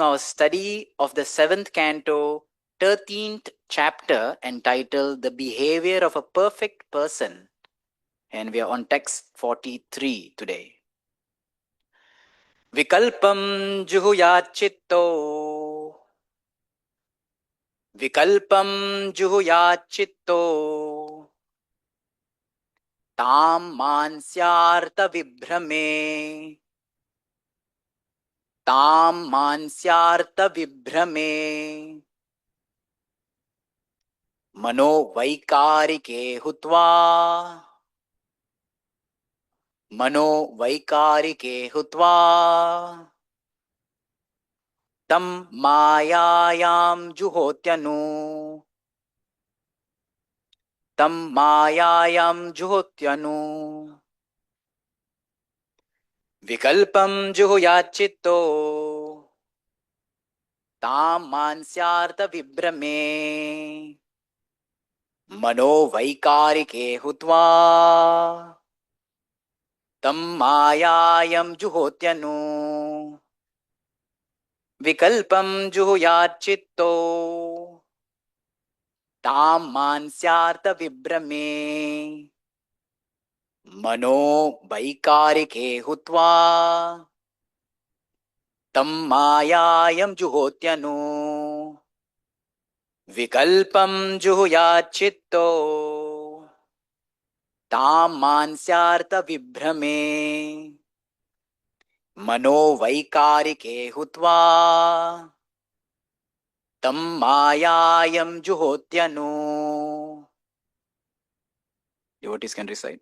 Our study of the 7th canto, 13th chapter, entitled The Behavior of a Perfect Person. And we are on text 43 today. Vikalpam juhuyachitto. Vikalpam juhuyachitto. Tam mansyartha vibhrame. Tam mansyartha vibhrame. Mano vaikarike hutva. Mano vaikarike hutva. Tam mayayam juhotyanu. Tam mayayam juhotyanu. Vikalpam juhuyachitto. Tam mansyartha vibhrame. Mano vaikarike hutva. Tam mayayam juhotyanu. Vikalpam juhuyachitto. Tam mansyartha vibhrame. Mano vaikarike hutva. Tam mayayam juhotyanu. Vikalpam juhuyachitto. Tam mansyartha vibhrame. Mano vaikarike hutva. Tam mayayam juhotyanu. Devotees can recite.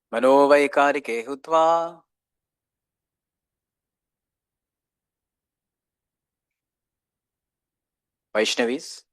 Mano vaikarike hutva. Vaishnavis.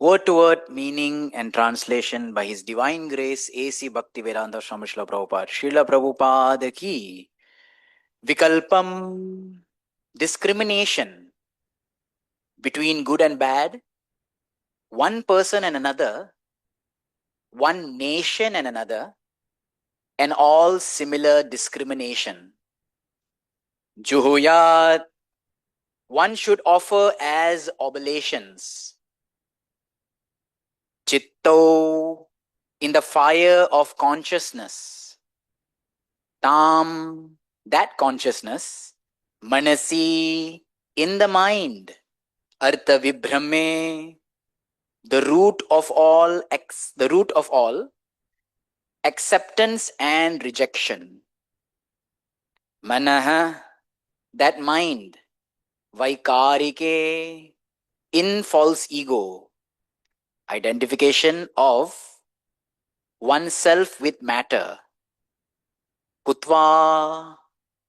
Word to word meaning and translation by His Divine Grace A.C. Bhaktivedanta Swami Srila Prabhupada. Srila Prabhupada ki. Vikalpam, discrimination between good and bad, one person and another, one nation and another, and all similar discrimination. Juhuyat, one should offer as oblations. Chitto, in the fire of consciousness. Tam, that consciousness. Manasi, in the mind. Artha vibhrame, the root of all, acceptance and rejection. Manaha, that mind. Vaikarike, in false ego. Identification of oneself with matter. Kutva,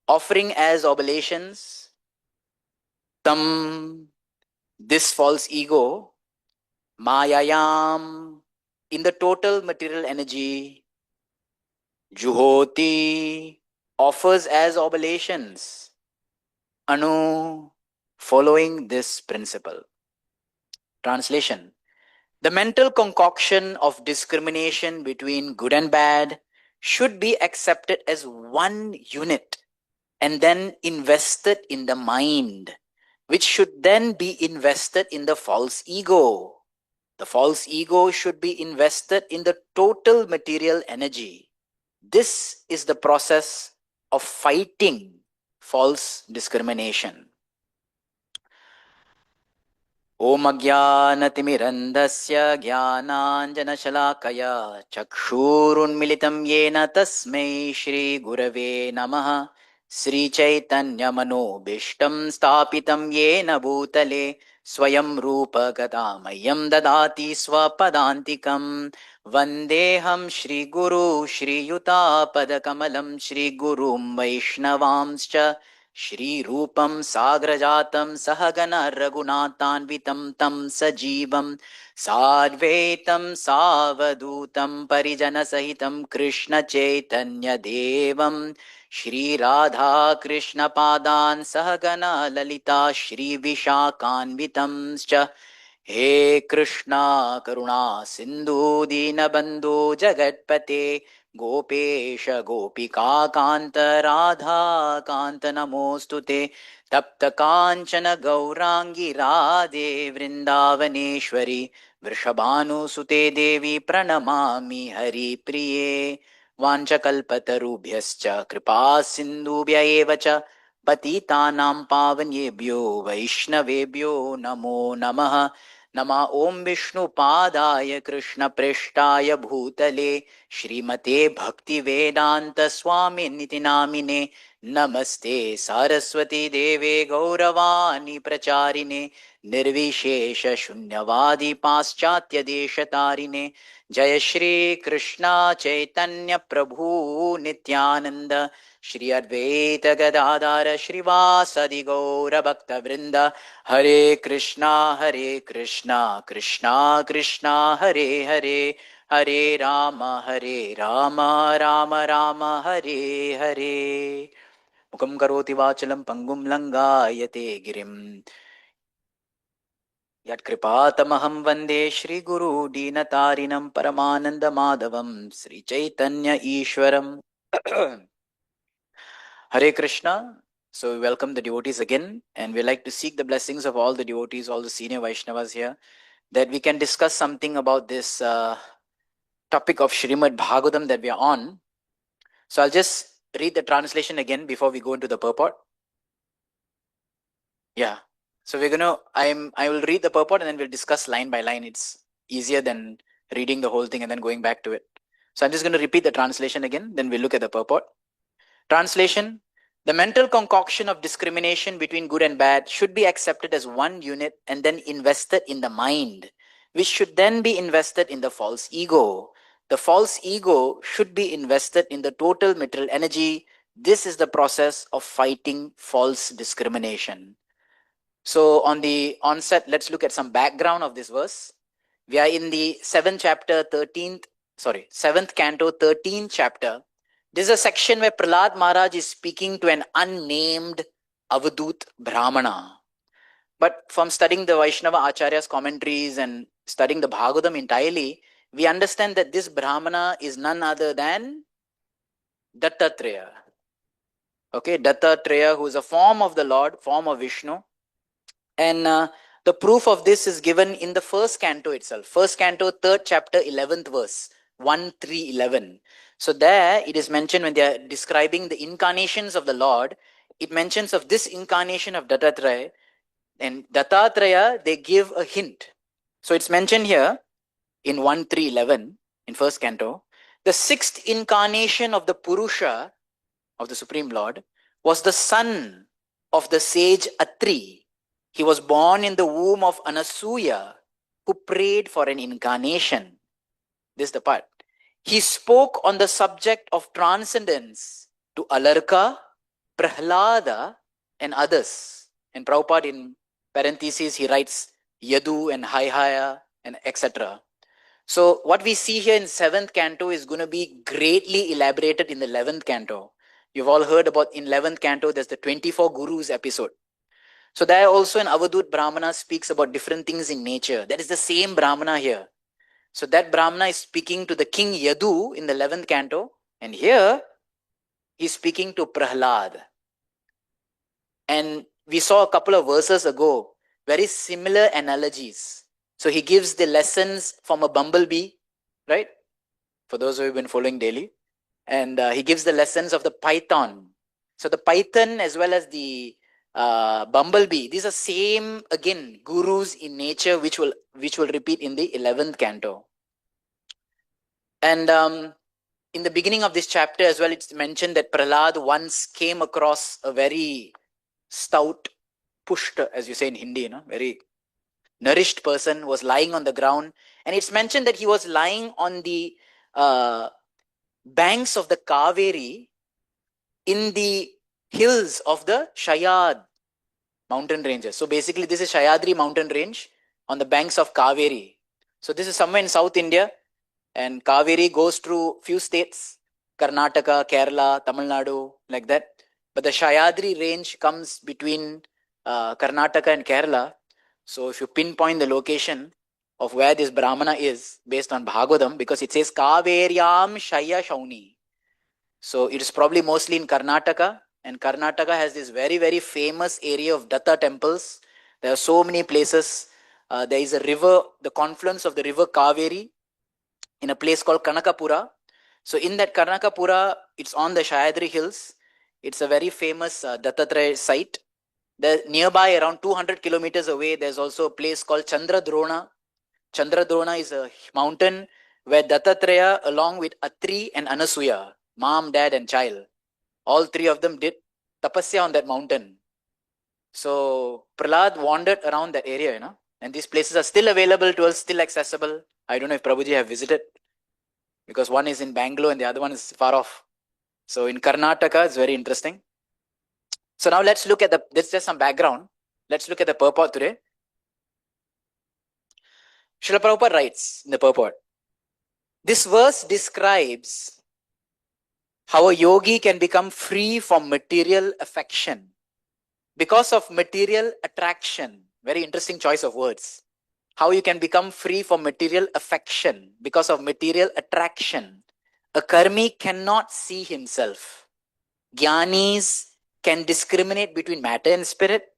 offering as oblations. Tam, this false ego. Mayayam, in the total material energy. Juhoti, offers as oblations. Anu, following this principle. Translation. The mental concoction of discrimination between good and bad should be accepted as one unit and then invested in the mind, which should then be invested in the false ego. The false ego should be invested in the total material energy. This is the process of fighting false discrimination. Om Ajnanatimirandasya Jnananjanashalakaya Chakshurunmilitam Yena Tasmai Shri Gurave Namaha Sri Chaitanya Manobishtam Stapitam Yena Bhutale Swayam Rupa Gadamayam Dadati Swapadantikam Vandeham Shri Guru Shri Yuta Padakamalam Shri Gurum Vaishnavamscha Shri Rupam Sagrajatam Sahagana Raghunathanvitam Tam Sajivam Sadvaitam Savadutam Parijana Sahitam Krishna Chaitanya Devam Shri Radha Krishna Padan Sahagana Lalita Shri Vishakanvitam He Krishna Karuna Sindhu Dinabandhu Jagatpate Gopesha Gopika Kanta Radha Kanta Namostute Tapta Kanchana Gaurangi Radhe Vrindavaneshwari Vrishabhanu Sute Devi Pranamami Hari Priye Vanchakalpatarubhyascha Kripa Sindhubhya evacha Patitanam Pavanyebhyo Vaishnavebhyo Namo Namaha Nama Om Vishnu Padaya Krishna Prishtaya Bhutale Shrimate Bhakti Vedanta Swami Niti Namine Namaste Saraswati Deve Gauravani Pracharine Nirvishesha Shunyavadi Paschatya Deshatarine Jaya Shri Krishna Chaitanya Prabhu Nityananda Shri Advaita Gadadara Shrivasadi Gaura Bhakta Vrinda Hare Krishna Krishna Krishna Hare Hare Hare Rama Rama Rama Hare Hare Mukam karoti vachalam pangum langayate girim Yat kripatamaham vande Shri Guru Dinatarinam Paramananda Madhavam Sri Chaitanya Ishwaram Hare Krishna. So we welcome the devotees again, and we like to seek the blessings of all the devotees, all the senior Vaishnavas here, that we can discuss something about this topic of Srimad Bhagavatam that we are on. So I'll just read the translation again before we go into the purport. Yeah. So I will read the purport and then we'll discuss line by line. It's easier than reading the whole thing and then going back to it. So I'm just going to repeat the translation again, then we'll look at the purport. Translation: the mental concoction of discrimination between good and bad should be accepted as one unit and then invested in the mind, which should then be invested in the false ego. The false ego should be invested in the total material energy. This is the process of fighting false discrimination. So on the onset, let's look at some background of this verse. We are in the 7th canto, 13th chapter. This is a section where Prahlad Maharaj is speaking to an unnamed Avadut Brahmana. But from studying the Vaishnava Acharya's commentaries and studying the Bhagavatam entirely, we understand that this Brahmana is none other than Dattatreya. Okay, Dattatreya, who is a form of the Lord, form of Vishnu. And the proof of this is given in the first canto itself. First canto, 3rd chapter, 11th verse, 1, 3, 11. So there it is mentioned when they are describing the incarnations of the Lord, it mentions of this incarnation of Dattatreya. And Dattatreya, they give a hint. So it's mentioned here in 1, 3, 11 in first canto. The 6th incarnation of the Purusha, of the Supreme Lord, was the son of the sage Atri. He was born in the womb of Anasuya, who prayed for an incarnation. This is the part. He spoke on the subject of transcendence to Alarka, Prahlada, and others. And Prabhupada, in parentheses, he writes Yadu and Haihaya and etc. So what we see here in 7th canto is going to be greatly elaborated in the 11th canto. You've all heard about in 11th canto, there's the 24 Gurus episode. So there also an Avadut Brahmana speaks about different things in nature. That is the same Brahmana here. So that Brahmana is speaking to the king Yadu in the 11th canto. And here, he's speaking to Prahlad. And we saw a couple of verses ago, very similar analogies. So he gives the lessons from a bumblebee, right? For those who have been following daily. And he gives the lessons of the python. So the python as well as the bumblebee, these are same, again, gurus in nature, which will repeat in the 11th canto. And in the beginning of this chapter as well, it's mentioned that Prahlad once came across a very stout, pushed, as you say in Hindi, very nourished person was lying on the ground. And it's mentioned that he was lying on the banks of the Kaveri in the hills of the Shayad mountain ranges. So basically, this is Shayadri mountain range on the banks of Kaveri. So this is somewhere in South India, and Kaveri goes through few states, Karnataka, Kerala, Tamil Nadu, like that. But the Shayadri range comes between Karnataka and Kerala. So if you pinpoint the location of where this Brahmana is based on Bhagavatam, because it says Kaveryam Shaya Shauni. So it is probably mostly in Karnataka, and Karnataka has this very, very famous area of Datta temples. There are so many places. There is a river, the confluence of the river Kaveri in a place called Kanakapura. So in that Kanakapura, it's on the Shayadri hills. It's a very famous Dattatreya site. Nearby, around 200 kilometers away, there's also a place called Chandradrona. Chandradrona is a mountain where Dattatreya, along with Atri and Anasuya, mom, dad, and child, all three of them did tapasya on that mountain. So Prahlad wandered around that area, and these places are still available to us, still accessible. I don't know if Prabhuji have visited, because one is in Bangalore and the other one is far off. So in Karnataka, it's very interesting. So now let's look at this is just some background. Let's look at the purport today. Srila Prabhupada writes in the purport, this verse describes how a yogi can become free from material affection because of material attraction. Very interesting choice of words. How you can become free from material affection because of material attraction. A karmi cannot see himself. Jnanis can discriminate between matter and spirit.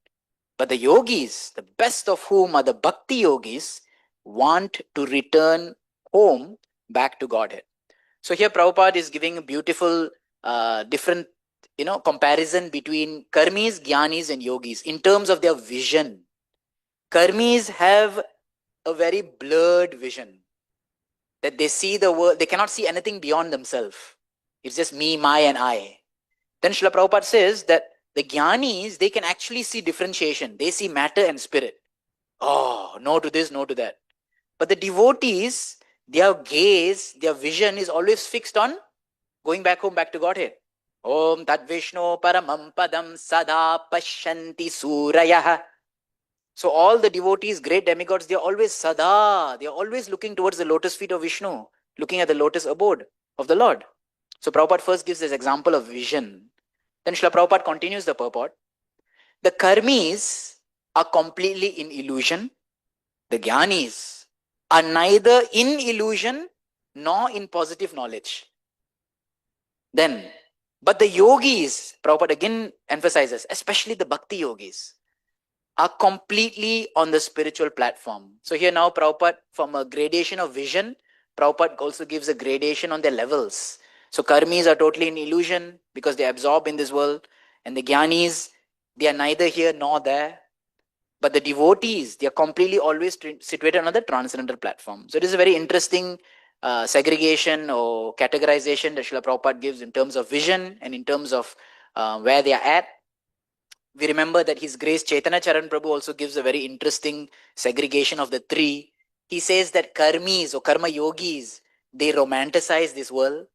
But the yogis, the best of whom are the bhakti yogis, want to return home back to Godhead. So here Prabhupada is giving a beautiful different comparison between karmis, jnanis and yogis in terms of their vision. Karmis have a very blurred vision, that they see the world, they cannot see anything beyond themselves. It's just me, my and I. Then Srila Prabhupada says that the jnanis, they can actually see differentiation. They see matter and spirit. Oh, no to this, no to that. But the devotees, their gaze, their vision is always fixed on going back home, back to Godhead. Om Tat Vishnu Paramam Padam Sada Pashyanti Surayah. So all the devotees, great demigods, they are always sada. They are always looking towards the lotus feet of Vishnu, looking at the lotus abode of the Lord. So Prabhupada first gives this example of vision. Then Srila Prabhupada continues the purport. The karmis are completely in illusion. The jnanis are neither in illusion nor in positive knowledge. Then, but the yogis, Prabhupada again emphasizes, especially the bhakti yogis, are completely on the spiritual platform. So here now Prabhupada, from a gradation of vision, Prabhupada also gives a gradation on their levels. So karmis are totally in illusion because they absorb in this world. And the jnanis, they are neither here nor there. But the devotees, they are completely always situated on the transcendental platform. So it is a very interesting segregation or categorization that Srila Prabhupada gives in terms of vision and in terms of where they are at. We remember that His Grace Chaitanya Charan Prabhu also gives a very interesting segregation of the three. He says that karmis or karma yogis, they romanticize this world.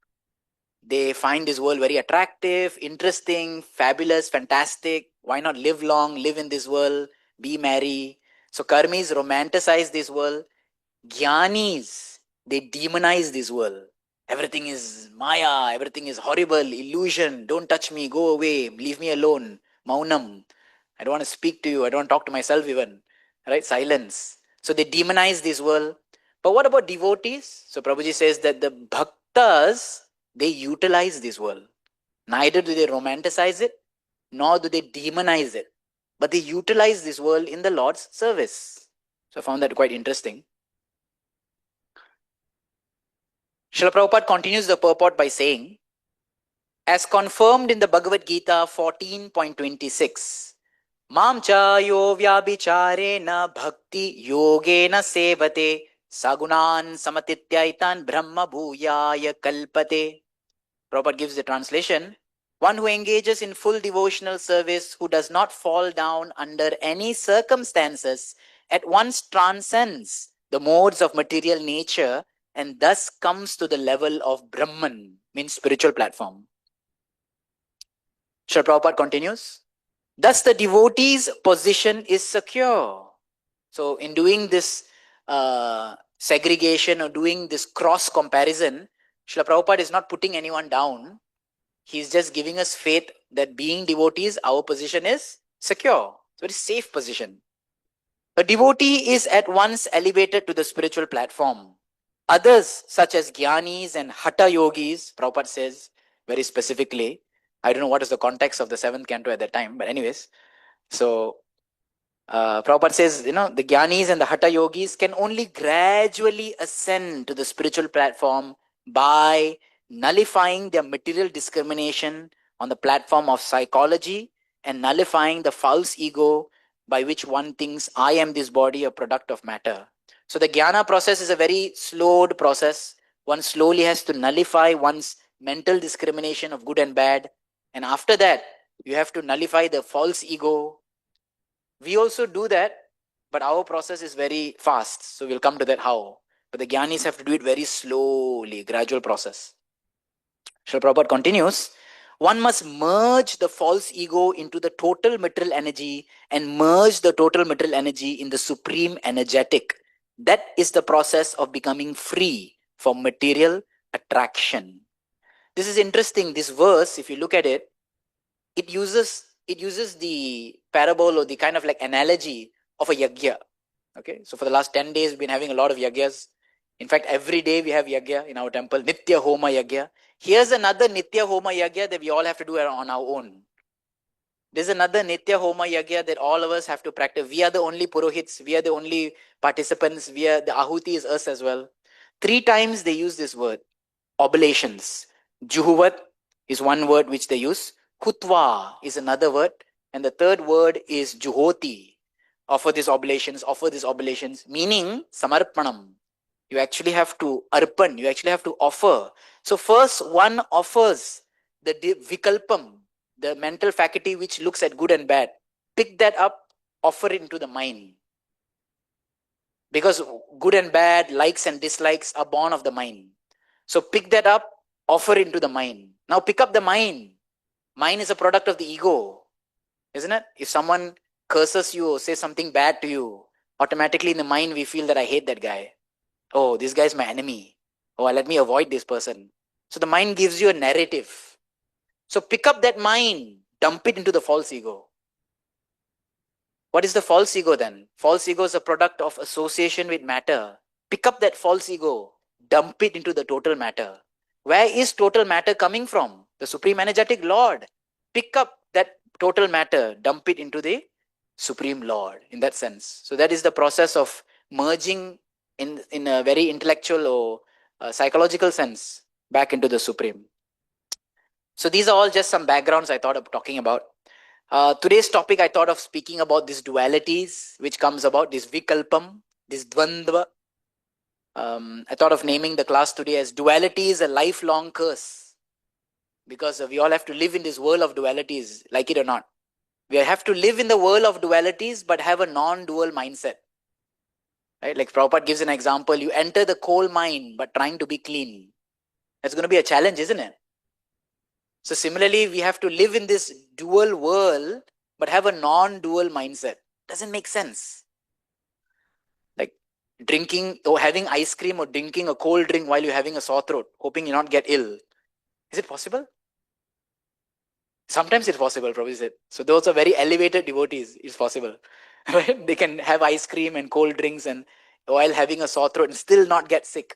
They find this world very attractive, interesting, fabulous, fantastic. Why not live long, live in this world, be merry? So karmis romanticize this world. Jnanis, they demonize this world. Everything is maya, everything is horrible, illusion, don't touch me, go away, leave me alone, maunam. I don't want to speak to you, I don't want to talk to myself even. Right? Silence. So they demonize this world. But what about devotees? So Prabhuji says that the bhaktas, they utilize this world. Neither do they romanticize it, nor do they demonize it, but they utilize this world in the Lord's service. So I found that quite interesting. Srila Prabhupada continues the purport by saying, as confirmed in the Bhagavad Gita 14.26, Mam cha yo vyabhicharena bhakti yogena sevate sagunan samatityaitan brahma bhuyaya kalpate. Prabhupada gives the translation, one who engages in full devotional service, who does not fall down under any circumstances, at once transcends the modes of material nature and thus comes to the level of Brahman, means spiritual platform. Srila Prabhupada continues, thus the devotee's position is secure. So in doing this segregation or doing this cross comparison, Srila Prabhupada is not putting anyone down. He's just giving us faith that being devotees, our position is secure. It's a very safe position. A devotee is at once elevated to the spiritual platform. Others, such as Jnanis and Hatha Yogis, Prabhupada says very specifically, I don't know what is the context of the 7th canto at that time, but anyways, so Prabhupada says, the Jnanis and the Hatha Yogis can only gradually ascend to the spiritual platform by nullifying their material discrimination on the platform of psychology and nullifying the false ego by which one thinks I am this body, a product of matter. So the Jnana process is a very slowed process. One slowly has to nullify one's mental discrimination of good and bad. And after that, you have to nullify the false ego. We also do that, but our process is very fast. So we'll come to that how. But the Jnanis have to do it very slowly, gradual process. Srila Prabhupada continues, one must merge the false ego into the total material energy and merge the total material energy in the supreme energetic. That is the process of becoming free from material attraction. This is interesting. This verse, if you look at it, it uses the parable or the kind of like analogy of a yagya. Okay, so for the last 10 days, we've been having a lot of yagyas. In fact, every day we have yagya in our temple, Nitya Homa Yagya. Here's another Nitya Homa Yagya that we all have to do on our own. There's another Nitya Homa Yagya that all of us have to practice. We are the only Purohits, we are the only participants, the Ahuti is us as well. 3 times they use this word, oblations. Juhuvat is one word which they use. Hutva is another word. And the third word is Juhoti. Offer these oblations, meaning Samarpanam. You actually have to arpan, you actually have to offer. So first one offers the vikalpam, the mental faculty which looks at good and bad. Pick that up, offer it into the mind. Because good and bad, likes and dislikes are born of the mind. So pick that up, offer it into the mind. Now pick up the mind. Mind is a product of the ego, isn't it? If someone curses you or says something bad to you, automatically in the mind we feel that I hate that guy. Oh, this guy is my enemy. Oh, let me avoid this person. So the mind gives you a narrative. So pick up that mind, dump it into the false ego. What is the false ego then? False ego is a product of association with matter. Pick up that false ego, dump it into the total matter. Where is total matter coming from? The Supreme Energetic Lord. Pick up that total matter, dump it into the Supreme Lord in that sense. So that is the process of merging in a very intellectual or psychological sense back into the Supreme. So these are all just some backgrounds I thought of talking about. Today's topic, I thought of speaking about these dualities, which comes about, this vikalpam, this dvandva. I thought of naming the class today as duality is a lifelong curse. Because we all have to live in this world of dualities, like it or not. We have to live in the world of dualities, but have a non-dual mindset. Right? Like Prabhupada gives an example, you enter the coal mine, but trying to be clean. That's going to be a challenge, isn't it? So similarly, we have to live in this dual world, but have a non-dual mindset. Doesn't make sense. Like drinking or having ice cream or drinking a cold drink while you're having a sore throat, hoping you not get ill. Is it possible? Sometimes it's possible, Prabhu said. So those are very elevated devotees, it's possible. Right? They can have ice cream and cold drinks and while having a sore throat and still not get sick.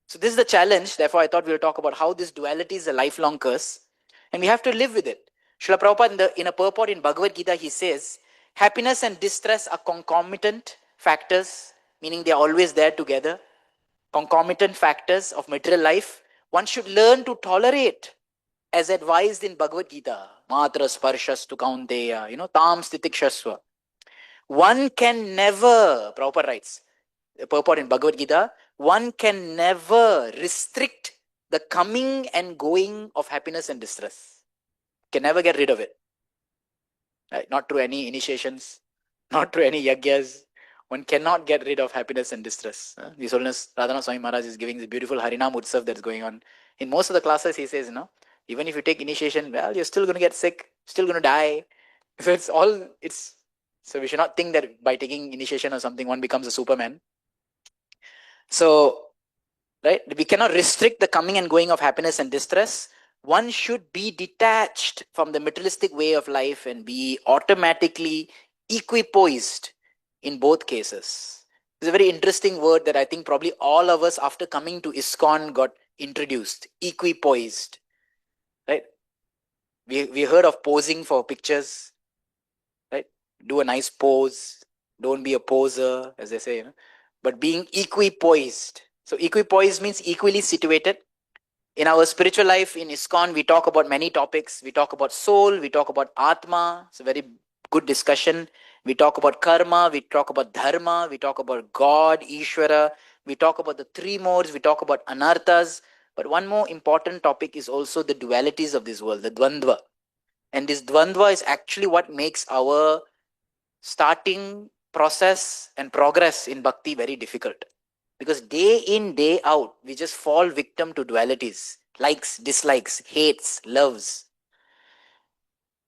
So this is the challenge. Therefore, I thought we'll talk about how this duality is a lifelong curse. And we have to live with it. Srila Prabhupada in a purport in Bhagavad Gita, he says, happiness and distress are concomitant factors, meaning they are always there together. Concomitant factors of material life. One should learn to tolerate, as advised in Bhagavad Gita. Matra sparshas tu kaunteya, tam stitikshasva. One can never, Prabhupada writes, the purport in Bhagavad Gita, one can never restrict the coming and going of happiness and distress. Can never get rid of it. Right? Not through any initiations, not through any yagyas. One cannot get rid of happiness and distress. His Holiness Radhanath Swami Maharaj is giving this beautiful Harinam Utsav that's going on. In most of the classes, he says, even if you take initiation, well, you're still going to get sick, still going to die. So so we should not think that by taking initiation or something, one becomes a Superman. So, right, we cannot restrict the coming and going of happiness and distress. One should be detached from the materialistic way of life and be automatically equipoised in both cases. It's a very interesting word that I think probably all of us after coming to ISKCON got introduced. Equipoised. Right? We heard of posing for pictures. Right? Do a nice pose. Don't be a poser, as they say. But being equipoised. So equipoised means equally situated. In our spiritual life in ISKCON, we talk about many topics. We talk about soul, we talk about Atma. It's a very good discussion. We talk about karma, we talk about dharma, we talk about God, Ishvara. We talk about the three modes, we talk about anarthas. But one more important topic is also the dualities of this world, the dvandva. And this dvandva is actually what makes our starting process and progress in bhakti very difficult. Because day in, day out, we just fall victim to dualities, likes, dislikes, hates, loves.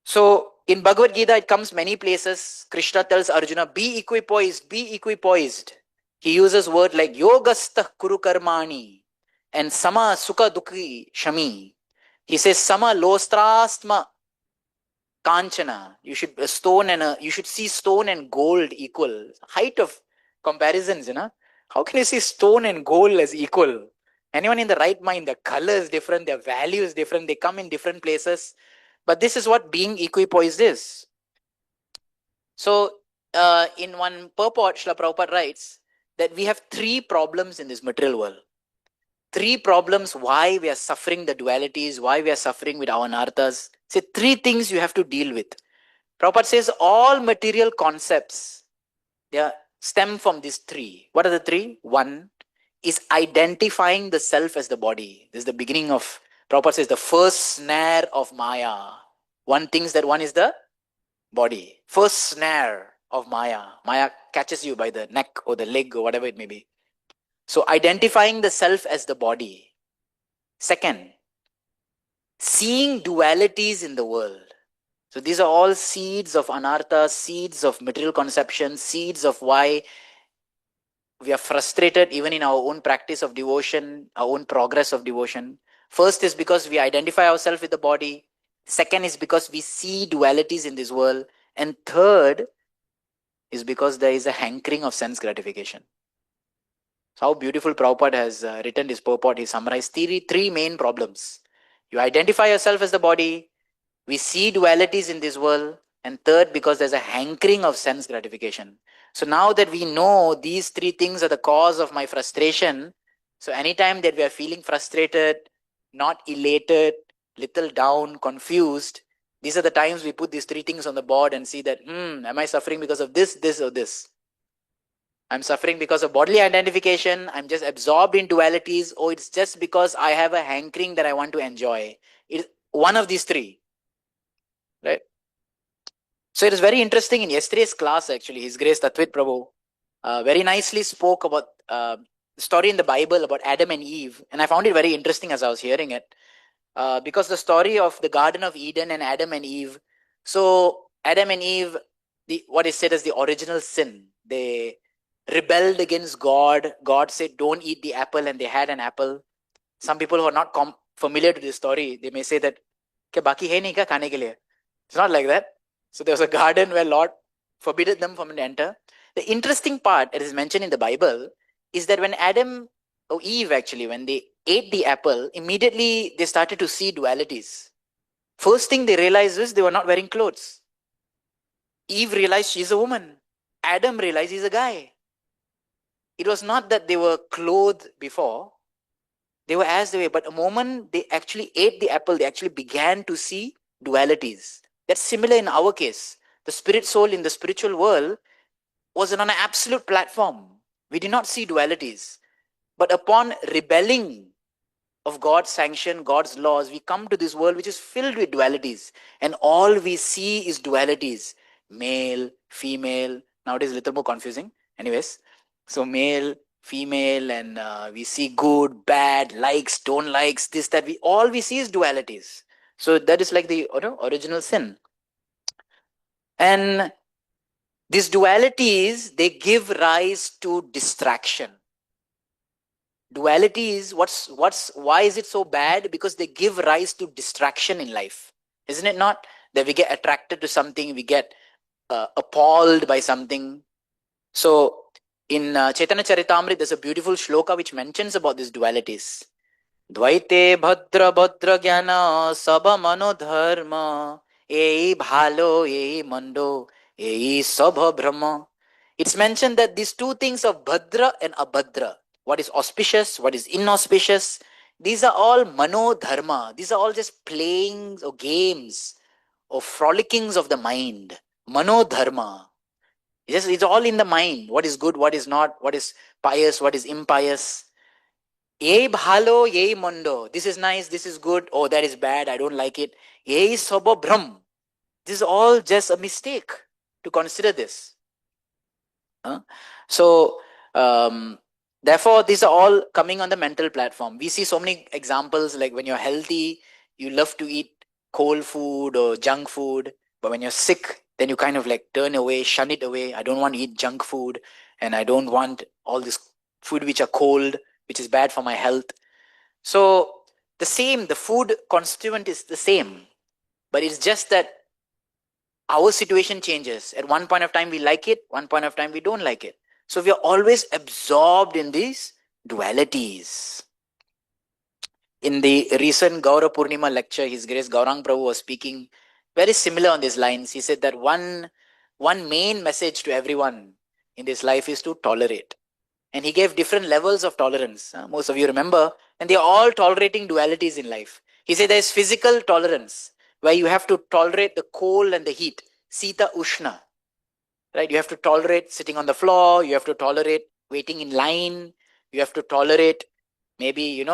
So in Bhagavad Gita, it comes many places. Krishna tells Arjuna, be equipoised, be equipoised. He uses words like yogastha kuru karmani and sama sukha dukhi shami. He says sama lostrastma kanchana. You should see stone and gold equal. Height of comparisons, How can you see stone and gold as equal? Anyone in the right mind, their color is different, their value is different, they come in different places. But this is what being equipoised is. So, in one purport, Srila Prabhupada writes that we have three problems in this material world. Three problems why we are suffering the dualities, why we are suffering with our anarthas. Say three things you have to deal with. Prabhupada says all material concepts, they stem from these three. What are the three? One is identifying the self as the body. This is the beginning of, Prabhupada says, the first snare of Maya. One thinks that one is the body. First snare of Maya. Maya catches you by the neck or the leg or whatever it may be. So identifying the self as the body. Second, seeing dualities in the world. So these are all seeds of anartha, seeds of material conception, seeds of why we are frustrated even in our own practice of devotion, our own progress of devotion. First is because we identify ourselves with the body. Second is because we see dualities in this world. And third is because there is a hankering of sense gratification. So how beautiful Prabhupada has written this purport. He summarized three main problems. You identify yourself as the body. We see dualities in this world. And third, because there's a hankering of sense gratification. So now that we know these three things are the cause of my frustration, so anytime that we are feeling frustrated, not elated, little down, confused, these are the times we put these three things on the board and see that, am I suffering because of this, or this? I'm suffering because of bodily identification. I'm just absorbed in dualities. Or it's just because I have a hankering that I want to enjoy. It's one of these three. Right? So it is very interesting in yesterday's class, actually. His Grace Tatvit Prabhu very nicely spoke about the story in the Bible about Adam and Eve. And I found it very interesting as I was hearing it. Because the story of the Garden of Eden and Adam and Eve. So Adam and Eve, what is said as the original sin. They rebelled against God. God said, don't eat the apple, and they had an apple. Some people who are not familiar to this story, they may say that, baki hai nahi kya khane ke liye? It's not like that. So there was a garden where Lord forbidden them from to enter. The interesting part that is mentioned in the Bible is that when Adam or Eve actually, when they ate the apple, immediately they started to see dualities. First thing they realized is they were not wearing clothes. Eve realized she's a woman. Adam realized he's a guy. It was not that they were clothed before. They were as they were. But the moment they actually ate the apple, they actually began to see dualities. That's similar in our case. The spirit soul in the spiritual world was on an absolute platform. We did not see dualities. But upon rebelling of God's sanction, God's laws, we come to this world which is filled with dualities. And all we see is dualities. Male, female. Nowadays, a little more confusing. Anyways, so male, female, and we see good, bad, likes, don't likes, this, that. All we see is dualities. So that is like the original sin. And these dualities, they give rise to distraction. Dualities, why is it so bad? Because they give rise to distraction in life. Isn't it not? That we get attracted to something, we get appalled by something. So in Chaitanya Charitamrita, there's a beautiful shloka which mentions about these dualities. Dvaite bhadra bhadra jnana sabha mano dharma ei bhalo ei mando ei sabha brahma. It's mentioned that these two things of bhadra and abhadra, what is auspicious, what is inauspicious, these are all mano dharma. These are all just playings or games or frolickings of the mind. Mano dharma. It's all in the mind. What is good, what is not, what is pious, what is impious. Ye bhalo, ye mondo. This is nice, this is good. Oh, that is bad, I don't like it. Ye sobo brahm. This is all just a mistake to consider this. So, therefore, these are all coming on the mental platform. We see so many examples, like when you're healthy, you love to eat cold food or junk food. But when you're sick, then you kind of like turn away, shun it away. I don't want to eat junk food, and I don't want all this food which are cold, which is bad for my health. So the food constituent is the same, but it's just that our situation changes. At one point of time we like it, one point of time we don't like it. So we are always absorbed in these dualities. In the recent Gaura Purnima lecture, His Grace Gaurang Prabhu was speaking very similar on these lines. He said that one main message to everyone in this life is to tolerate. And he gave different levels of tolerance. Most of you remember. And they are all tolerating dualities in life. He said there is physical tolerance, where you have to tolerate the cold and the heat. Sita Ushna. Right? You have to tolerate sitting on the floor. You have to tolerate waiting in line. You have to tolerate maybe,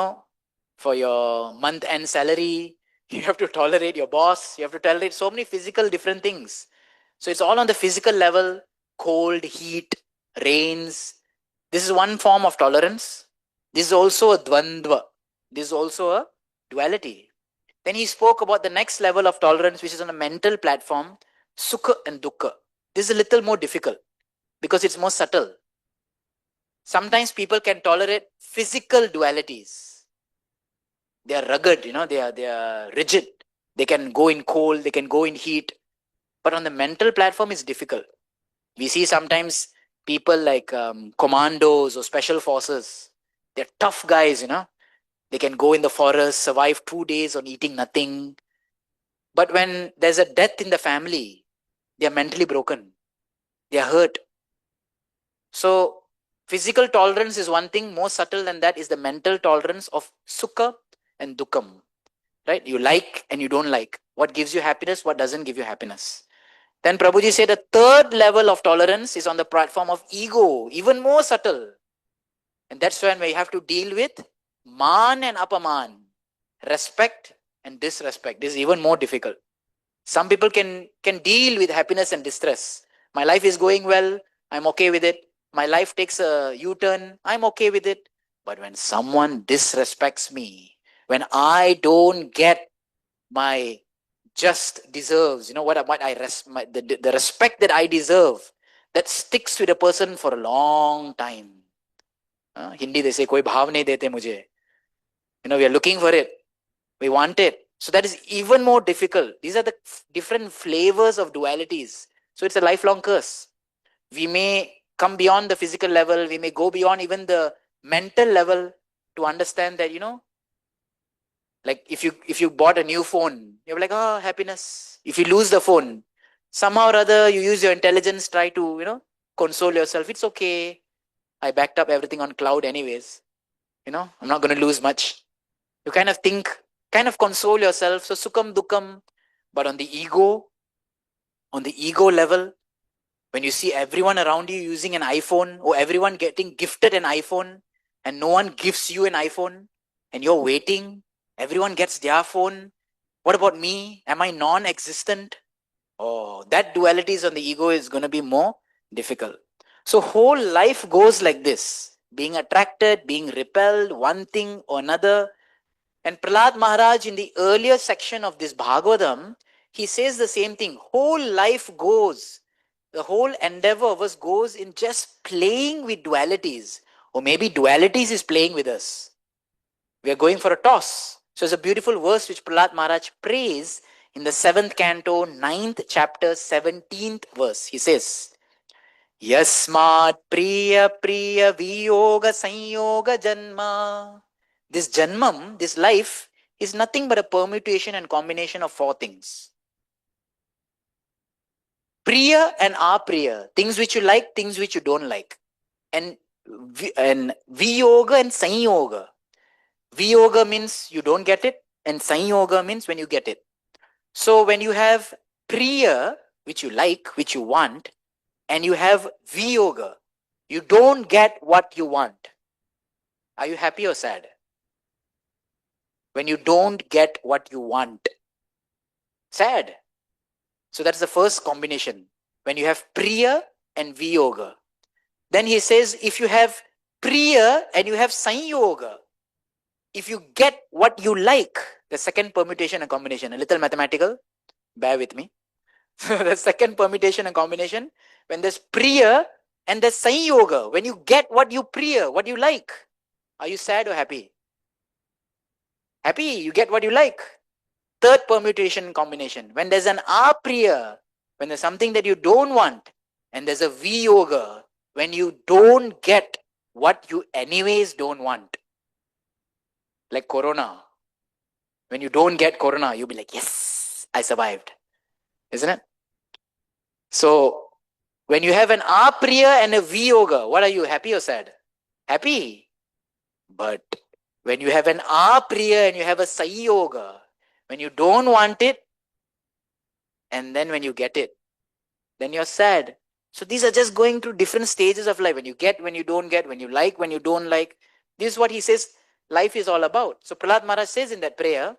for your month-end salary. You have to tolerate your boss. You have to tolerate so many physical different things. So it's all on the physical level. Cold, heat, rains. This is one form of tolerance. This is also a dvandva. This is also a duality. Then he spoke about the next level of tolerance, which is on a mental platform, sukha and dukkha. This is a little more difficult because it's more subtle. Sometimes people can tolerate physical dualities. They are rugged, they are rigid. They can go in cold, they can go in heat. But on the mental platform, it's difficult. We see sometimes people like commandos or special forces. They're tough guys, They can go in the forest, survive 2 days on eating nothing. But when there's a death in the family, they are mentally broken. They are hurt. So physical tolerance is one thing. More subtle than that is the mental tolerance of sukha and dukkam. Right? You like and you don't like. What gives you happiness, what doesn't give you happiness. Then Prabhuji said the third level of tolerance is on the platform of ego, even more subtle. And that's when we have to deal with man and apaman, respect and disrespect. This is even more difficult. Some people can deal with happiness and distress. My life is going well, I'm okay with it. My life takes a U-turn, I'm okay with it. But when someone disrespects me, when I don't get my just deserves, what the respect that I deserve, that sticks with a person for a long time. Hindi they say, koi bhav nahi dete mujhe. We are looking for it. We want it. So that is even more difficult. These are the different flavors of dualities. So it's a lifelong curse. We may come beyond the physical level. We may go beyond even the mental level to understand that, Like if you bought a new phone, you're like, oh, happiness. If you lose the phone, somehow or other you use your intelligence, try to, console yourself. It's okay. I backed up everything on cloud anyways. I'm not going to lose much. You kind of think, kind of console yourself. So sukham dukkam. But on the ego level, when you see everyone around you using an iPhone, or everyone getting gifted an iPhone, and no one gives you an iPhone, and you're waiting, everyone gets their phone. What about me? Am I non-existent? Oh, that dualities on the ego is going to be more difficult. So whole life goes like this, being attracted, being repelled, one thing or another. And Prahlad Maharaj, in the earlier section of this Bhagavatam, he says the same thing. Whole life goes, the whole endeavor of us goes in just playing with dualities. Or maybe dualities is playing with us. We are going for a toss. So it's a beautiful verse which Prahlad Maharaj prays in the 7th canto, 9th chapter, 17th verse. He says, Yasmat priya priya viyoga sanyoga janma. This janmam, this life, is nothing but a permutation and combination of four things. Priya and apriya, things which you like, things which you don't like. And viyoga and sanyoga. Viyoga means you don't get it, and sanyoga means when you get it. So when you have priya, which you like, which you want, and you have viyoga, you don't get what you want. Are you happy or sad? When you don't get what you want. Sad. So that's the first combination. When you have priya and viyoga. Then he says, if you have priya and you have sanyoga, if you get what you like, the second permutation and combination, a little mathematical, bear with me. The second permutation and combination, when there's priya and there's sanyoga, when you get what you priya, what you like, are you sad or happy? Happy, you get what you like. Third permutation combination, when there's an apriya, when there's something that you don't want, and there's a viyoga, when you don't get what you anyways don't want. Like corona. When you don't get corona, you'll be like, yes, I survived. Isn't it? So, when you have an apriya and a viyoga, what are you, happy or sad? Happy. But when you have an apriya and you have a sanyoga, when you don't want it, and then when you get it, then you're sad. So these are just going through different stages of life. When you get, when you don't get, when you like, when you don't like. This is what he says life is all about. So Prahlad Maharaj says in that prayer,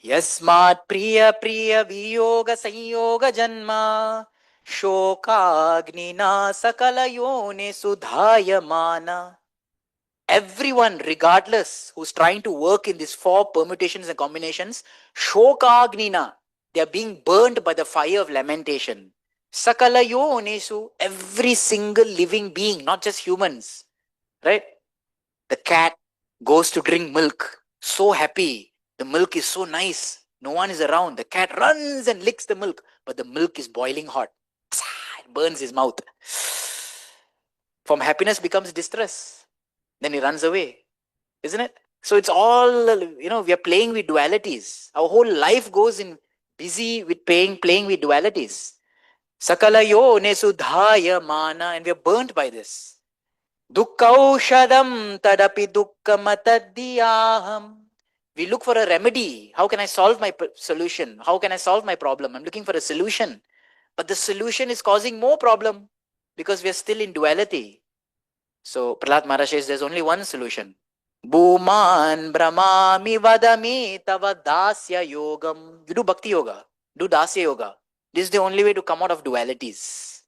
Yasmat priya priya viyoga sanyoga janma shokagnina sakala yone sudhayamana. Everyone, regardless, who's trying to work in these four permutations and combinations, shokagnina, they are being burned by the fire of lamentation. Sakala yonesu, every single living being, not just humans, right? The cat goes to drink milk, so happy. The milk is so nice. No one is around. The cat runs and licks the milk, but the milk is boiling hot. It burns his mouth. From happiness becomes distress. Then he runs away. Isn't it? So it's all, we are playing with dualities. Our whole life goes in busy with playing with dualities. Sakala yone sudhaya mana, and we are burnt by this. Dukkaushadam tadapi dukkamatadiyaham. We look for a remedy. How can I solve my solution? How can I solve my problem? I'm looking for a solution. But the solution is causing more problem because we are still in duality. So Prahlad Maharaj says there's only one solution. Bhuman brahmami vadami tava dasya yogam. You do bhakti yoga. Do dasya yoga. This is the only way to come out of dualities.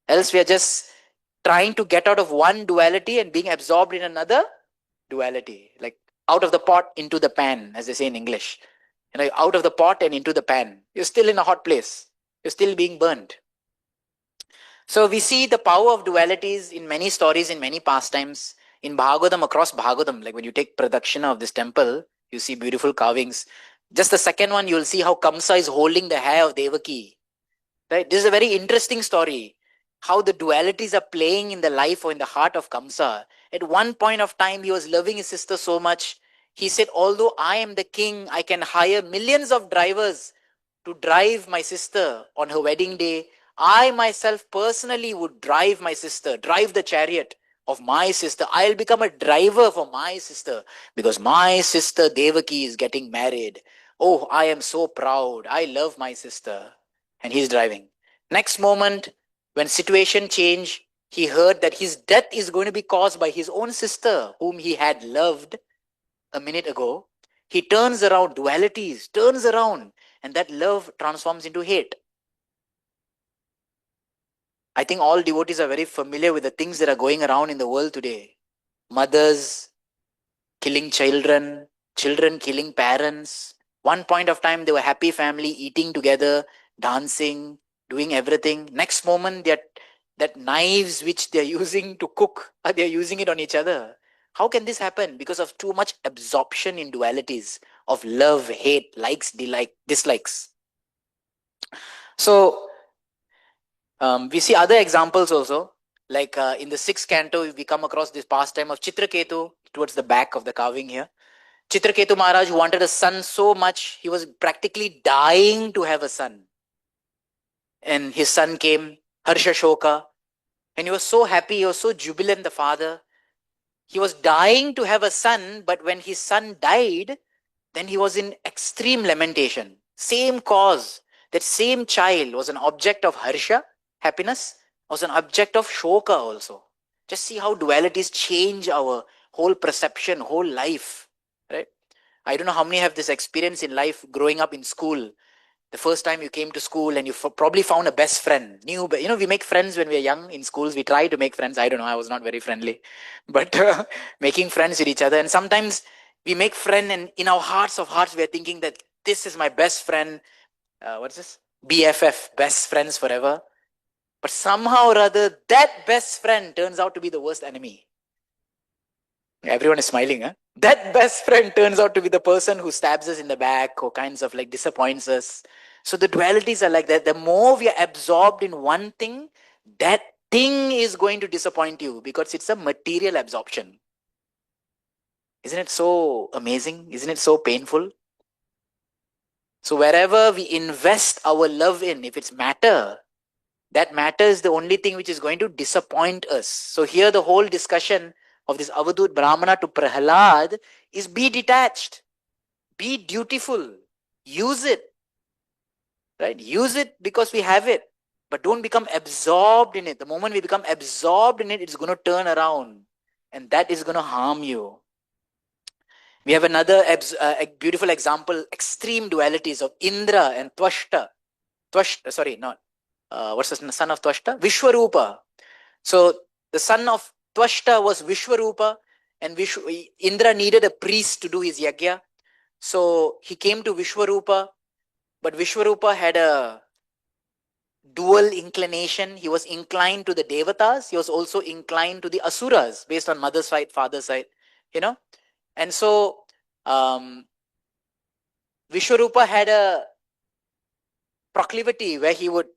Else we are just trying to get out of one duality and being absorbed in another duality. Like out of the pot into the pan, as they say in English. Out of the pot and into the pan. You're still in a hot place. You're still being burned. So we see the power of dualities in many stories, in many pastimes. In Bhagavatam, across Bhagavatam, like when you take Pradakshina of this temple, you see beautiful carvings. Just the second one, you'll see how Kamsa is holding the hair of Devaki. Right? This is a very interesting story. How the dualities are playing in the life or in the heart of Kamsa. At one point of time, he was loving his sister so much, He said, although I am the king, I can hire millions of drivers to drive my sister on her wedding day. I myself personally would drive my sister, drive the chariot of my sister. I'll become a driver for my sister because my sister Devaki is getting married. Oh, I am so proud. I love my sister. And he's driving. Next moment, when situation changed, he heard that his death is going to be caused by his own sister, whom he had loved a minute ago. He turns around, dualities, turns around, and that love transforms into hate. I think all devotees are very familiar with the things that are going around in the world today. Mothers killing children, children killing parents. One point of time, they were happy family, eating together, dancing, doing everything. Next moment, that knives which they're using to cook, they're using it on each other. How can this happen? Because of too much absorption in dualities of love, hate, likes, dislikes. So we see other examples also. Like in the 6th canto, we come across this pastime of Chitraketu towards the back of the carving here. Chitraketu Maharaj wanted a son so much, he was practically dying to have a son. And his son came, Harsha Shoka, and he was so happy, he was so jubilant, the father. He was dying to have a son, but when his son died, then he was in extreme lamentation. Same cause, that same child was an object of Harsha, happiness, was an object of Shoka also. Just see how dualities change our whole perception, whole life, right? I don't know how many have this experience in life growing up in school. The first time you came to school and you probably found a best friend. We make friends when we're young in schools. We try to make friends. I don't know, I was not very friendly. But making friends with each other. And sometimes we make friends and in our hearts of hearts, we're thinking that this is my best friend. What's this? BFF, best friends forever. But somehow or other, that best friend turns out to be the worst enemy. Everyone is smiling, huh? That best friend turns out to be the person who stabs us in the back or kinds of like disappoints us. So the dualities are like that. The more we are absorbed in one thing, that thing is going to disappoint you because it's a material absorption. Isn't it so amazing? Isn't it so painful? So wherever we invest our love in, if it's matter, that matter is the only thing which is going to disappoint us. So here the whole discussion of this Avadut Brahmana to Prahlad is be detached, be dutiful, use it, right? Use it because we have it, but don't become absorbed in it. The moment we become absorbed in it, it's going to turn around and that is going to harm you. We have another beautiful example, extreme dualities of Indra and Twashta. What's the son of Twashta? Vishwarupa. So the son of Twashta was Vishwarupa, and Indra needed a priest to do his yagya. So he came to Vishwarupa, but Vishwarupa had a dual inclination. He was inclined to the Devatas. He was also inclined to the Asuras, based on mother's side, father's side, And so Vishwarupa had a proclivity where he would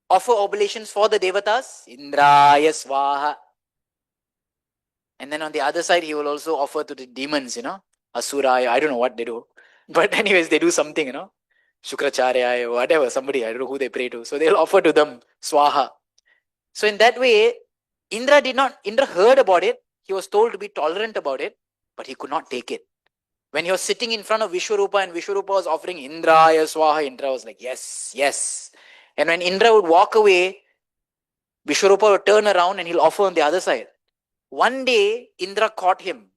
offer oblations for the Devatas, Indraya Swaha. And then on the other side, he will also offer to the demons, Asuraya, I don't know what they do. But anyways, they do something, Shukracharya, whatever, somebody, I don't know who they pray to. So they'll offer to them Swaha. So in that way, Indra heard about it. He was told to be tolerant about it, but he could not take it. When he was sitting in front of Vishwarupa and Vishwarupa was offering Indraya Swaha, Indra was like, yes, yes. And when Indra would walk away, Vishwarupa would turn around and he'll offer on the other side. One day, Indra caught him.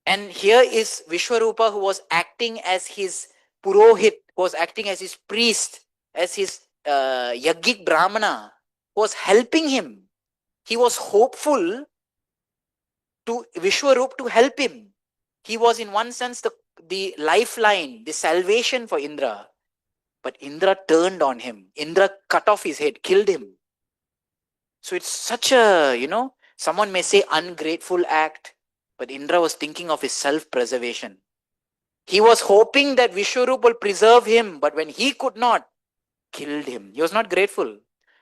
And here is Vishwarupa, who was acting as his Purohit, who was acting as his priest, as his Yagik Brahmana, who was helping him. He was hopeful to Vishwarup to help him. He was in one sense the lifeline, the salvation for Indra. But Indra turned on him. Indra cut off his head, killed him. So it's such a, someone may say ungrateful act, but Indra was thinking of his self-preservation. He was hoping that Vishwarup will preserve him, but when he could not, killed him. He was not grateful.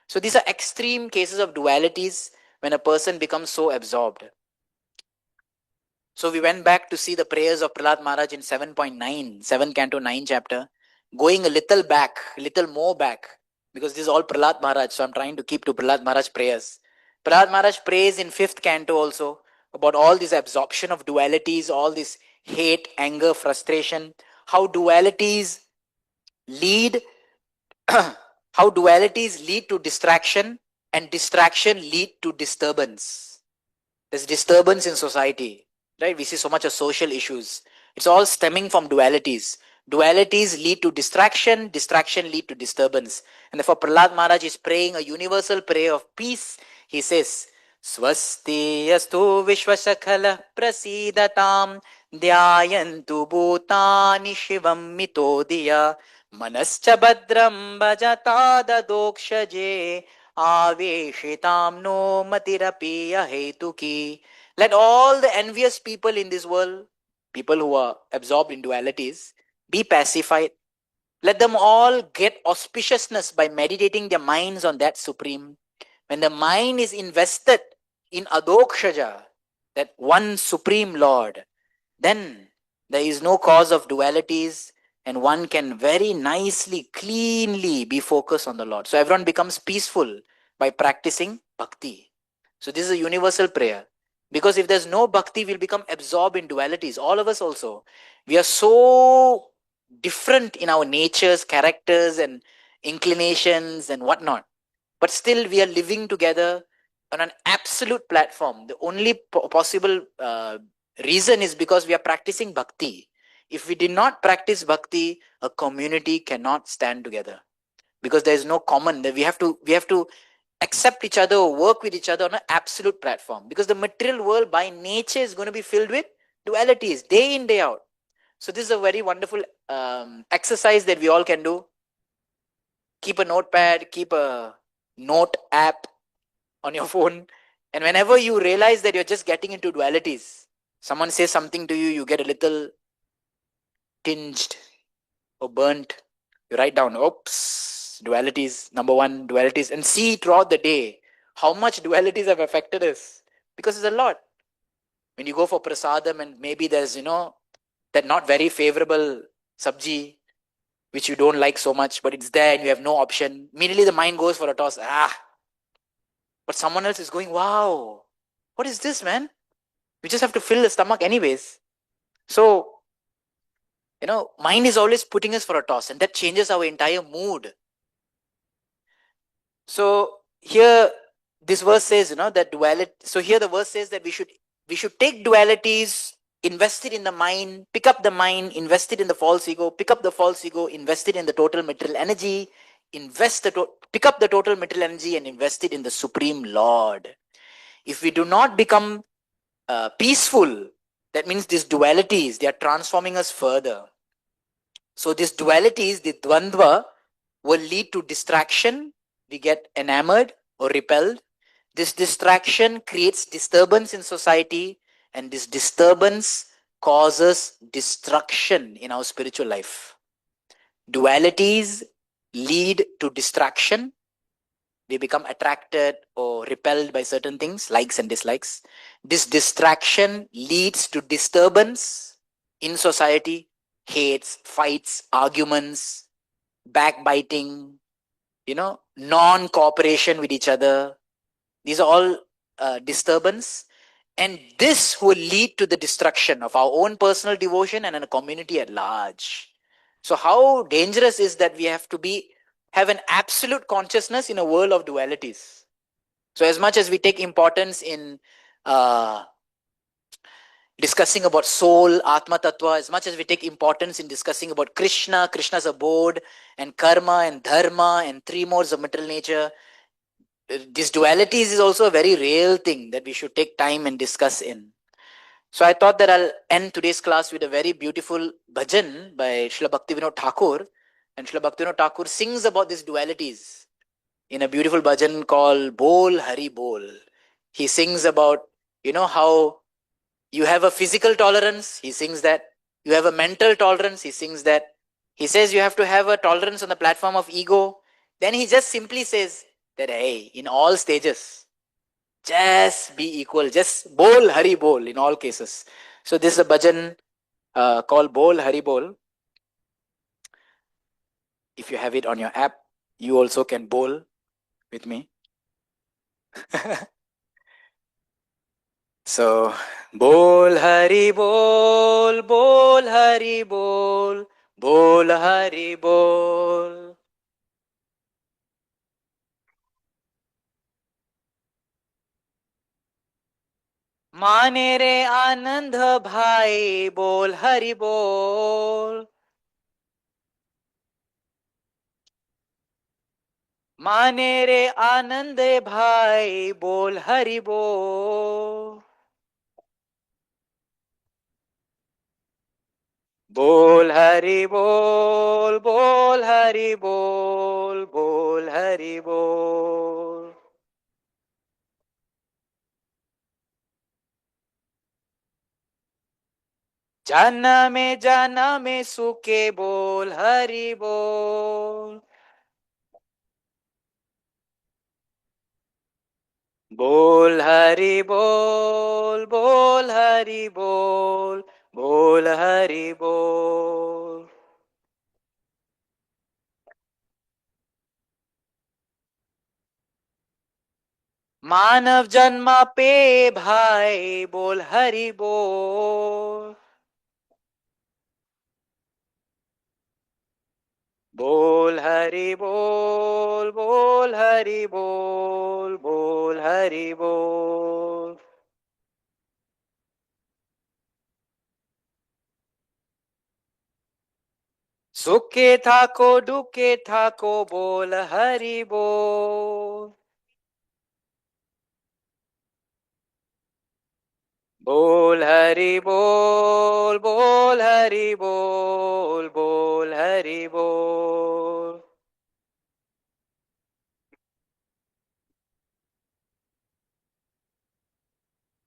So these are extreme cases of dualities when a person becomes so absorbed. So we went back to see the prayers of Prahlad Maharaj in 7.9, 7 Canto 9 chapter, going a little back, little more back, because this is all Prahlad Maharaj, so I'm trying to keep to Prahlad Maharaj prayers. Prahlad Maharaj prays in 5th Canto also about all this absorption of dualities, all this hate, anger, frustration, how dualities lead how dualities lead to distraction and distraction lead to disturbance. There's disturbance in society, right? We see so much of social issues. It's all stemming from dualities. Dualities lead to distraction, distraction lead to disturbance. And therefore Prahlad Maharaj is praying a universal prayer of peace. He says, Swasti astu vishvasakhala prasidatam dhyayantu bhutani shivam mitodiya manascha badram bhajata dadokshaje Aveshitam no matirapiya hetuki. Let all the envious people in this world, people who are absorbed in dualities, be pacified. Let them all get auspiciousness by meditating their minds on that Supreme. When the mind is invested in Adokshaja, that one Supreme Lord, then there is no cause of dualities and one can very nicely, cleanly be focused on the Lord. So everyone becomes peaceful by practicing bhakti. So this is a universal prayer. Because if there's no bhakti, we'll become absorbed in dualities. All of us also. We are so different in our natures, characters, and inclinations and whatnot. But still, we are living together on an absolute platform. The only possible reason is because we are practicing bhakti. If we did not practice bhakti, a community cannot stand together because there is no common. We have to accept each other or work with each other on an absolute platform, because the material world by nature is going to be filled with dualities day in, day out. So this is a very wonderful exercise that we all can do. Keep a notepad, keep a note app on your phone, and whenever you realize that you're just getting into dualities, someone says something to you, you get a little tinged or burnt, you write down, oops, dualities, number one, dualities, and see throughout the day how much dualities have affected us, because it's a lot. When you go for prasadam and maybe there's, that not very favorable sabji, which you don't like so much, but it's there and you have no option, immediately the mind goes for a toss. But someone else is going, wow, what is this, man? We just have to fill the stomach anyways. So, mind is always putting us for a toss, and that changes our entire mood. So here this verse says, that duality. So here the verse says that we should take dualities, invest it in the mind, pick up the mind, invest it in the false ego, pick up the false ego, invest it in the total material energy, pick up the total material energy and invest it in the Supreme Lord. If we do not become peaceful, that means these dualities, they are transforming us further. So these dualities, the dvandva, will lead to distraction. We get enamored or repelled. This distraction creates disturbance in society, and this disturbance causes destruction in our spiritual life. Dualities lead to distraction. We become attracted or repelled by certain things, likes and dislikes. This distraction leads to disturbance in society, hates, fights, arguments, backbiting, non-cooperation with each other. These are all disturbance, and this will lead to the destruction of our own personal devotion and in a community at large. So how dangerous is that we have to have an absolute consciousness in a world of dualities. So as much as we take importance in discussing about soul, Atma Tattva, as much as we take importance in discussing about Krishna's abode, and karma and dharma and three modes of material nature, this dualities is also a very real thing that we should take time and discuss in. So I thought that I'll end today's class with a very beautiful bhajan by Srila Bhaktivinoda Thakur. And Srila Bhaktivinoda Thakur sings about these dualities in a beautiful bhajan called Bol Hari Bol. He sings about, how you have a physical tolerance. He sings that. You have a mental tolerance. He sings that. He says you have to have a tolerance on the platform of ego. Then he just simply says that, hey, in all stages, just be equal. Just bol, hari bol in all cases. So this is a bhajan called Bol Hari Bol. If you have it on your app, you also can bowl with me. So, Bol Hari Bol, Bol Hari Bol, Bol Hari Bol. माने रे आनंद भाई बोल हरि बोल. माने रे आनंद भाई बोल हरि बोल. बोल हरि बोल, बोल हरि बोल, बोल हरि बोल. जनमे सुखे बोल हरि बोल. बोल हरि बोल, बोल हरि बोल, बोल हरि बोल. मानव जन्म पे भाई बोल हरि बोल. बोल हरि बोल, बोल हरि बोल, बोल हरि बोल. सुखे थाको दुखे थाको बोल हरि बोल. बोल हरि बोल, बोल हरि बोल, बोल हरि बोल.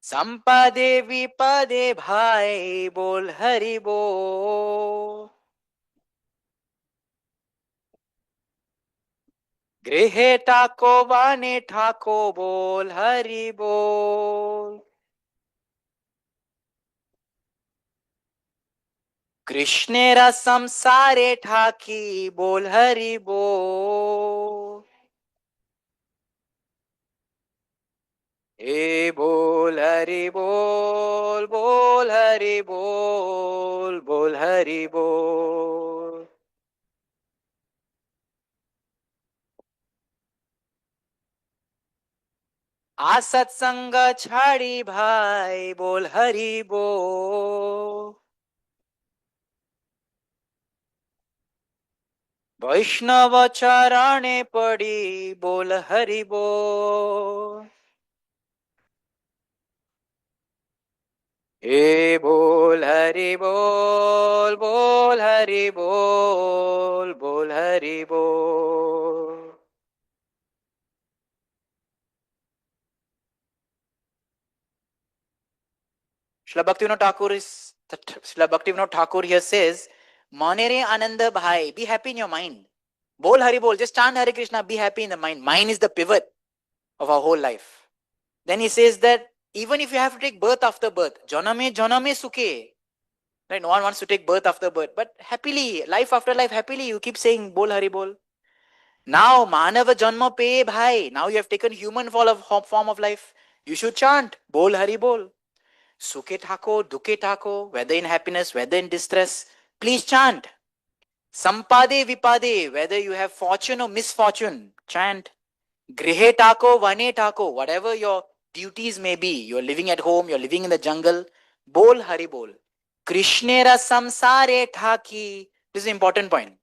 संपदे विपदे भाई बोल हरि बोल. गृहे ठाको वाने ठाको बोल हरि बोल. कृष्णेरा संसारे ठाकी बोल हरि बोल. ए बोल हरि बोल, बोल हरि बोल, बोल हरि बोल. आ सत्संग छाड़ी भाई बोल हरि बोल. वैष्णव चरणे पड़ी बोल हरि बोल. ए बोल हरि बोल, बोल हरि बोल, बोल हरि बोल. Srila Bhaktivinoda Thakur here says, Manere Ananda Bhai, be happy in your mind. Bol Hari Bol, just chant Hare Krishna, be happy in the mind. Mind is the pivot of our whole life. Then he says that even if you have to take birth after birth, Janame Janame Sukhe. Right? No one wants to take birth after birth, but happily, life after life, happily, you keep saying Bol Hari Bol. Now, Manava Janma Pe Bhai. Now you have taken human form of life. You should chant Bol Hari Bol. Sukhe Thako, Dukhe Thako, whether in happiness, whether in distress, please chant. Sampade Vipade, whether you have fortune or misfortune, chant. Grihe Thako, Vane Thako, whatever your duties may be, you're living at home, you're living in the jungle, Bol Hari Bol. Krishnera Samsare Thaki. This is an important point.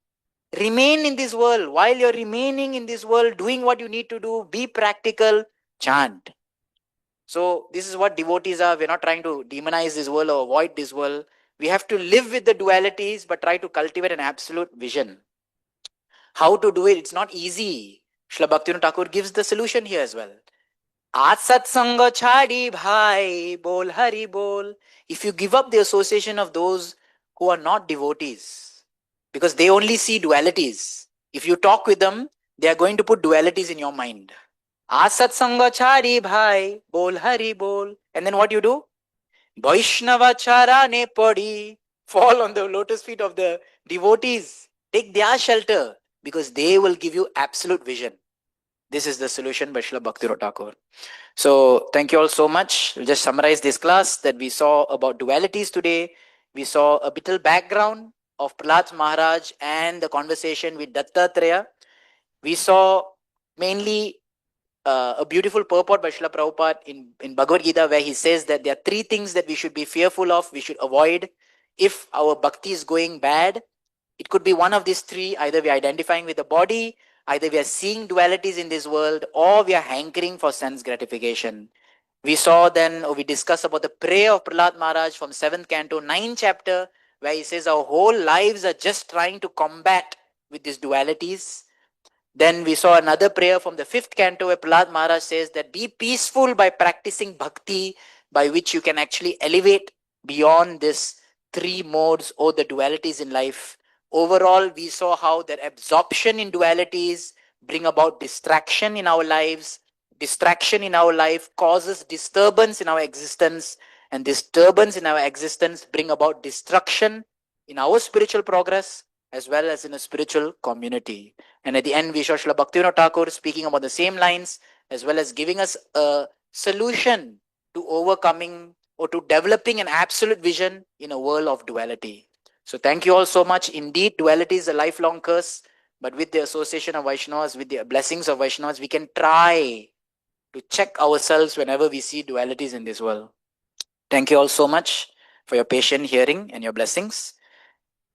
Remain in this world. While you're remaining in this world, doing what you need to do, be practical, chant. So this is what devotees are. We're not trying to demonize this world or avoid this world. We have to live with the dualities, but try to cultivate an absolute vision. How to do it? It's not easy. Srila Bhaktivinoda Thakur gives the solution here as well. Aaj satsang chhadi bhai, bol hari bol. If you give up the association of those who are not devotees, because they only see dualities. If you talk with them, they are going to put dualities in your mind. Aaj satsang chhadi bhai, bol hari bol. And then what you do? Vaishnava charane padi, fall on the lotus feet of the devotees. Take their shelter because they will give you absolute vision. This is the solution by Srila Bhaktivinoda Thakur. So thank you all so much. We'll just summarize this class that we saw about dualities today. We saw a little background of Prahlad Maharaj and the conversation with Dattatreya. We saw mainly a beautiful purport by Srila Prabhupada in Bhagavad Gita, where he says that there are three things that we should be fearful of, we should avoid if our bhakti is going bad. It could be one of these three. Either we are identifying with the body, either we are seeing dualities in this world, or we are hankering for sense gratification. We saw then, or we discussed about the prayer of Prahlad Maharaj from 7th canto, 9th chapter, where he says our whole lives are just trying to combat with these dualities. Then we saw another prayer from the 5th canto where Prahlad Maharaj says that be peaceful by practicing bhakti, by which you can actually elevate beyond this three modes or the dualities in life. Overall, we saw how that absorption in dualities bring about distraction in our lives. Distraction in our life causes disturbance in our existence, and disturbance in our existence bring about destruction in our spiritual progress as well as in a spiritual community. And at the end, we saw Srila Bhaktivinoda Thakur speaking about the same lines, as well as giving us a solution to overcoming or to developing an absolute vision in a world of duality. So thank you all so much. Indeed, duality is a lifelong curse, but with the association of Vaishnavas, with the blessings of Vaishnavas, we can try to check ourselves whenever we see dualities in this world. Thank you all so much for your patient hearing and your blessings.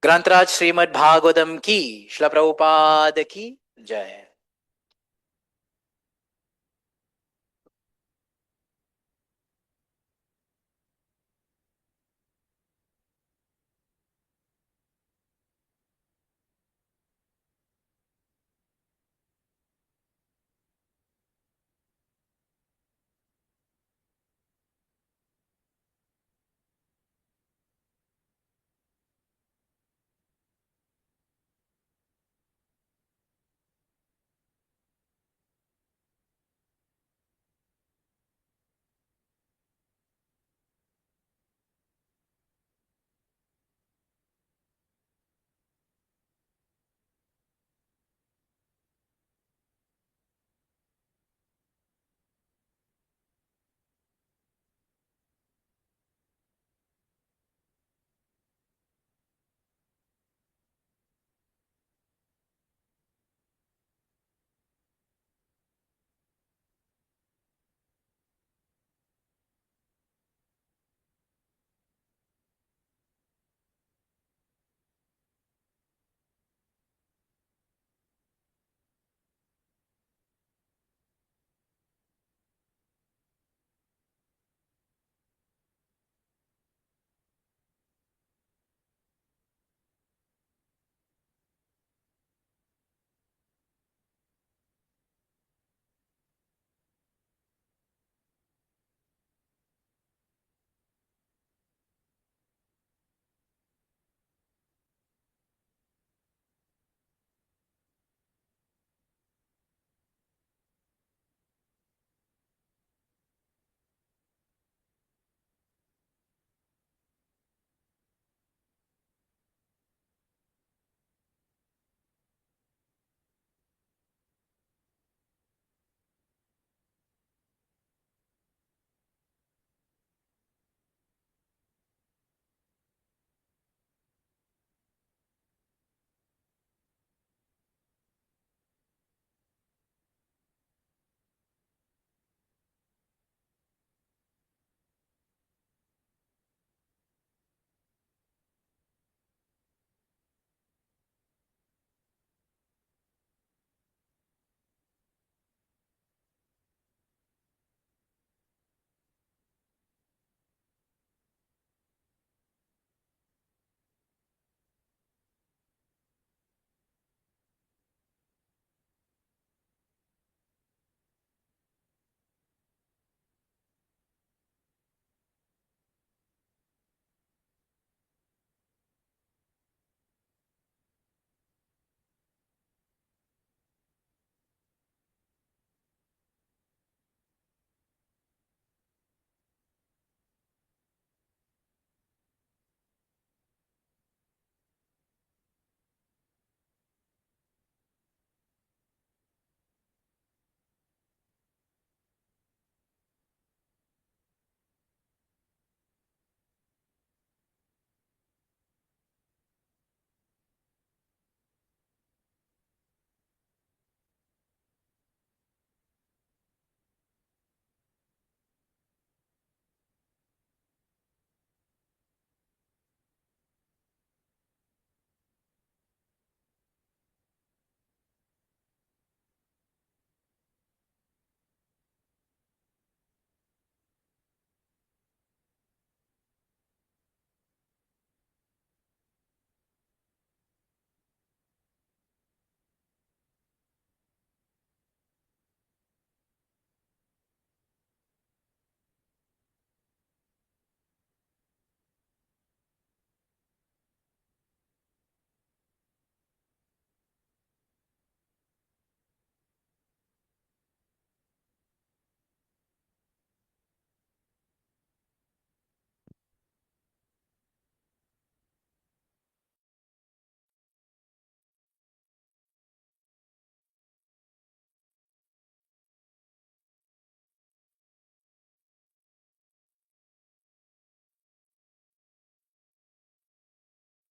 ग्रंथराज Shrimad Bhagavatam की, श्रील प्रभुपाद की जय.